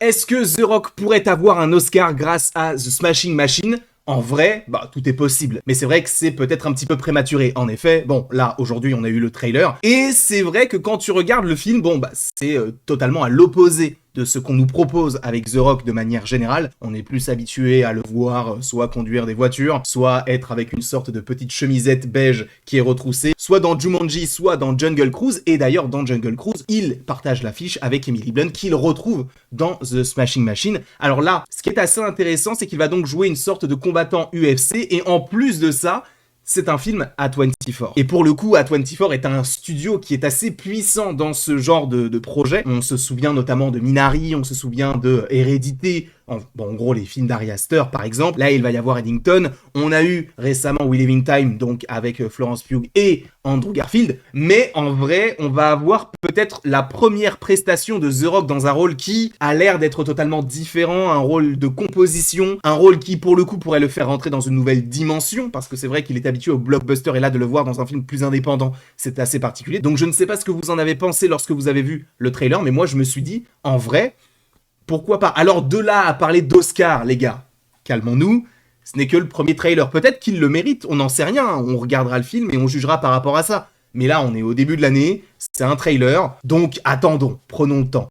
Est-ce que The Rock pourrait avoir un Oscar grâce à The Smashing Machine? En vrai, tout est possible. Mais c'est vrai que c'est peut-être un petit peu prématuré. En effet, bon, là, aujourd'hui, on a eu le trailer. Et c'est vrai que quand tu regardes le film, c'est totalement à l'opposé de ce qu'on nous propose avec The Rock de manière générale. On est plus habitué à le voir soit conduire des voitures, soit être avec une sorte de petite chemisette beige qui est retroussée, soit dans Jumanji, soit dans Jungle Cruise. Et d'ailleurs, dans Jungle Cruise, il partage l'affiche avec Emily Blunt, qu'il retrouve dans The Smashing Machine. Alors là, ce qui est assez intéressant, c'est qu'il va donc jouer une sorte de combattant UFC, et en plus de ça, c'est un film A24. Et pour le coup, A24 est un studio qui est assez puissant dans ce genre de projet. On se souvient notamment de Minari, on se souvient de Hérédité, en gros les films d'Ari Aster par exemple. Là, il va y avoir Eddington. On a eu récemment We Live in Time, donc avec Florence Pugh et Andrew Garfield. Mais en vrai, on va avoir peut-être la première prestation de The Rock dans un rôle qui a l'air d'être totalement différent, un rôle de composition, un rôle qui pour le coup pourrait le faire rentrer dans une nouvelle dimension, parce que c'est vrai qu'il est habitué au blockbuster, et là de le voir dans un film plus indépendant, c'est assez particulier. Donc je ne sais pas ce que vous en avez pensé lorsque vous avez vu le trailer, mais moi je me suis dit, en vrai, pourquoi pas? Alors de là à parler d'Oscar, les gars, calmons-nous, ce n'est que le premier trailer. Peut-être qu'il le mérite, on n'en sait rien, on regardera le film et on jugera par rapport à ça. Mais là, on est au début de l'année, c'est un trailer, donc attendons, prenons le temps.